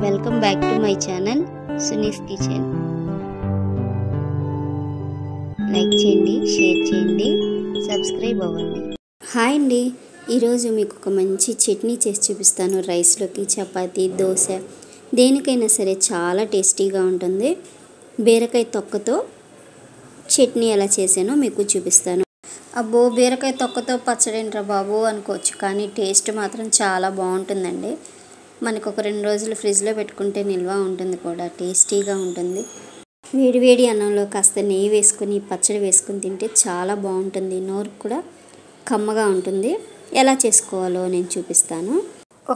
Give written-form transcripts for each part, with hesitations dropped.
Welcome back to my channel Suni's kitchen. Like చేయండి, share చేయండి, subscribe అవ్వండి. హాయ్ అండి, ఈరోజు మీకు ఒక మంచి చట్నీ చేసి చూపిస్తాను. రైస్లోకి, చపాతీ, దోశ దేనికైనా సరే చాలా టేస్టీగా ఉంటుంది. బీరకాయ తొక్కతో చట్నీ ఎలా చేసానో మీకు చూపిస్తాను. అబ్బో, బీరకాయ తొక్కతో పచ్చడేంట్రా బాబు అనుకోవచ్చు, కానీ టేస్ట్ మాత్రం చాలా బాగుంటుందండి. మనకు ఒక 2 రోజులు ఫ్రిడ్జ్లో పెట్టుకుంటే నిల్వ ఉంటుంది కూడా, టేస్టీగా ఉంటుంది. వేడివేడి అన్నంలో కాస్త నెయ్యి వేసుకుని పచ్చడి వేసుకుని తింటే చాలా బాగుంటుంది. నోరు కూడా కమ్మగా ఉంటుంది. ఎలా చేసుకోవాలో నేను చూపిస్తాను.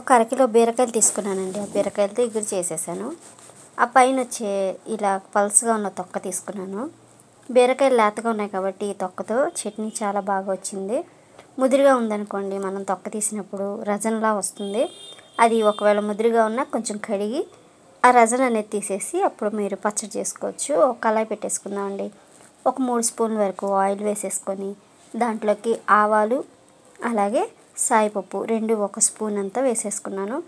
ఒక 1/2 కిలో బీరకాయలు తీసుకున్నానండి. ఆ బీరకాయలతో ఇగురు చేసేసాను. ఆ పైన వచ్చే ఇలా పల్స్గా ఉన్న తొక్క తీసుకున్నాను. బీరకాయలు లేతగా ఉన్నాయి కాబట్టి ఈ తొక్కతో చట్నీ చాలా బాగా వచ్చింది. ముదిరిగా ఉందనుకోండి, మనం తొక్క తీసినప్పుడు రజన్లా వస్తుంది. అది ఒకవేళ ముదిరిగా ఉన్నా కొంచెం కడిగి ఆ రజన్ అనేది తీసేసి అప్పుడు మీరు పచ్చడి చేసుకోవచ్చు. ఒక కళాయి పెట్టేసుకుందామండి. ఒక 3 స్పూన్ల వరకు ఆయిల్ వేసేసుకొని దాంట్లోకి ఆవాలు అలాగే సాయిపప్పు 2 1 స్పూన్ అంతా వేసేసుకున్నాను.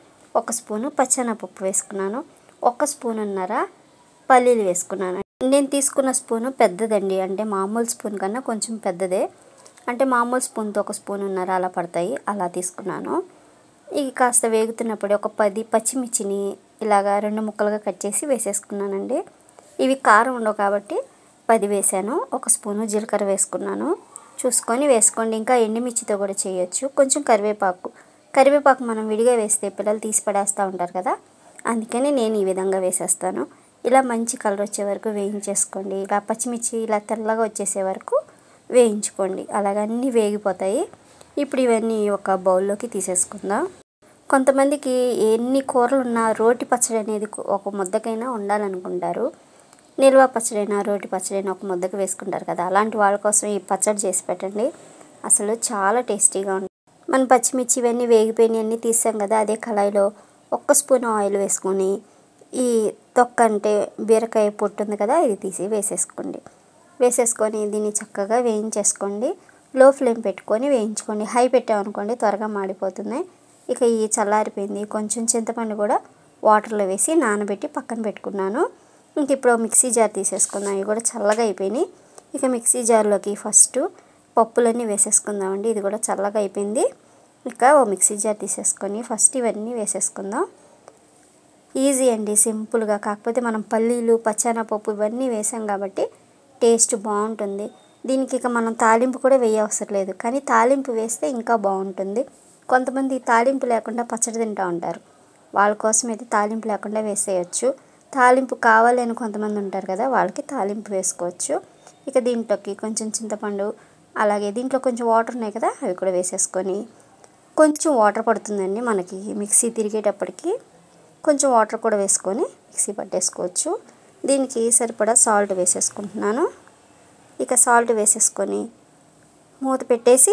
1 స్పూను పచ్చెనపప్పు వేసుకున్నాను. 1 స్పూనున్నర పల్లీలు వేసుకున్నాను. నేను తీసుకున్న స్పూను పెద్దదండి, అంటే మామూలు స్పూన్ కన్నా కొంచెం పెద్దదే. అంటే మామూలు స్పూన్తో 1 స్పూనున్నర అలా పడతాయి, అలా తీసుకున్నాను. ఇవి కాస్త వేగుతున్నప్పుడు ఒక 10 పచ్చిమిర్చిని ఇలాగా 2 ముక్కలుగా కట్ చేసి వేసేసుకున్నానండి. ఇవి కారం ఉండవు కాబట్టి 10 వేసాను. 1 స్పూను జీలకర్ర వేసుకున్నాను. చూసుకొని వేసుకోండి. ఇంకా ఎండుమిర్చితో కూడా చేయొచ్చు. కొంచెం కరివేపాకు మనం విడిగా వేస్తే పిల్లలు తీసి పడేస్తూ ఉంటారు కదా, అందుకని నేను ఈ విధంగా వేసేస్తాను. ఇలా మంచి కలర్ వచ్చే వరకు వేయించేసుకోండి. ఇలా పచ్చిమిర్చి ఇలా తెల్లగా వచ్చేసే వరకు వేయించుకోండి. అలాగన్నీ వేగిపోతాయి. ఇప్పుడు ఇవన్నీ ఒక బౌల్లోకి తీసేసుకుందాం. కొంతమందికి ఎన్ని కూరలు ఉన్నా రోటి పచ్చడి అనేది ఒక ముద్దకైనా ఉండాలనుకుంటారు. నిల్వ పచ్చడైనా రోటి పచ్చడైనా ఒక ముద్దకు వేసుకుంటారు కదా, అలాంటి వాళ్ళ కోసం ఈ పచ్చడి చేసి పెట్టండి. అసలు చాలా టేస్టీగా ఉంటుంది. మన పచ్చిమిర్చి ఇవన్నీ వేగిపోయినవి అన్నీ తీసాం కదా, అదే కళాయిలో 1 స్పూన్ ఆయిల్ వేసుకొని ఈ తొక్క అంటే బీరకాయ పొట్టు ఉంది కదా, ఇది తీసి వేసేసుకొని దీన్ని చక్కగా వేయించేసుకోండి. లో ఫ్లేమ్ పెట్టుకొని వేయించుకోండి. హై పెట్టామనుకోండి త్వరగా మాడిపోతుంది. ఇక ఈ చల్లారిపోయింది. కొంచెం చింతపండు కూడా వాటర్లో వేసి నానబెట్టి పక్కన పెట్టుకున్నాను. ఇంక ఇప్పుడు మిక్సీ జార్ తీసేసుకుందాం. ఇవి కూడా చల్లగా అయిపోయినాయి. ఇక మిక్సీ జార్లోకి ఫస్ట్ పప్పులన్నీ వేసేసుకుందామండి. ఇది కూడా చల్లగా అయిపోయింది. ఇక ఓ మిక్సీ జార్ తీసేసుకొని ఫస్ట్ ఇవన్నీ వేసేసుకుందాం. ఈజీ అండి, సింపుల్గా. కాకపోతే మనం పల్లీలు పచ్చెనపప్పు ఇవన్నీ వేసాం కాబట్టి టేస్ట్ బాగుంటుంది. దీనికి ఇక మనం తాలింపు కూడా వేయవసరం లేదు, కానీ తాలింపు వేస్తే ఇంకా బాగుంటుంది. కొంతమంది తాలింపు లేకుండా పచ్చడి తింటూ ఉంటారు. వాళ్ళ కోసం అయితే తాలింపు లేకుండా వేసేయచ్చు. తాలింపు కావాలి అని కొంతమంది ఉంటారు కదా, వాళ్ళకి తాలింపు వేసుకోవచ్చు. ఇక దీంట్లోకి కొంచెం చింతపండు అలాగే దీంట్లో కొంచెం వాటర్ ఉన్నాయి కదా, అవి కూడా వేసేసుకొని కొంచెం వాటర్ పడుతుందండి మనకి మిక్సీ తిరిగేటప్పటికి. కొంచెం వాటర్ కూడా వేసుకొని మిక్సీ పట్టేసుకోవచ్చు. దీనికి సరిపడా సాల్ట్ వేసేసుకుంటున్నాను. ఇక సాల్ట్ వేసేసుకొని మూత పెట్టేసి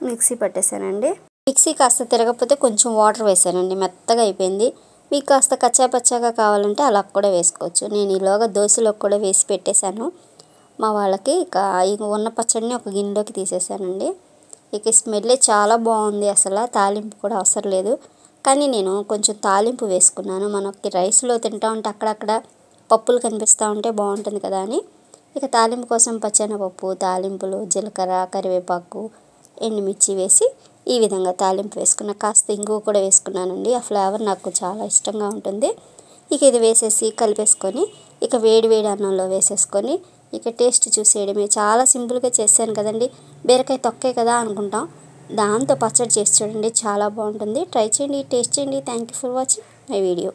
మిక్సీ పట్టేసానండి. మిక్సీ కాస్త తిరగకపోతే కొంచెం వాటర్ వేసానండి, మెత్తగా అయిపోయింది. మీకు కాస్త కచ్చాపచ్చాగా కావాలంటే అలా కూడా వేసుకోవచ్చు. నేను ఈలోగా దోశలో కూడా వేసి పెట్టేశాను మా వాళ్ళకి. ఇక ఉన్న పచ్చడిని ఒక గిన్నెలోకి తీసేసానండి. ఇక స్మెల్లే చాలా బాగుంది. అసలు తాలింపు కూడా అవసరం లేదు, కానీ నేను కొంచెం తాలింపు వేసుకున్నాను. మనకి రైస్లో తింటూ ఉంటే అక్కడక్కడ పప్పులు కనిపిస్తూ ఉంటే బాగుంటుంది కదా అని. ఇక తాలింపు కోసం పచ్చెనపప్పు, తాలింపులు, జీలకర్ర, కరివేపాకు, ఎండుమిర్చి వేసి ఈ విధంగా తాలింపు వేసుకున్న. కాస్త ఇంగువ కూడా వేసుకున్నానండి. ఆ ఫ్లేవర్ నాకు చాలా ఇష్టంగా ఉంటుంది. ఇక ఇది వేసేసి కలిపేసుకొని ఇక వేడి అన్నంలో వేసేసుకొని ఇక టేస్ట్ చూసేయడమే. చాలా సింపుల్గా చేశాను కదండి. బీరకాయ తొక్కే కదా అనుకుంటాం, దాంతో పచ్చడి చేసి చూడండి, చాలా బాగుంటుంది. ట్రై చేయండి, టేస్ట్ చేయండి. Thank you for watching my video.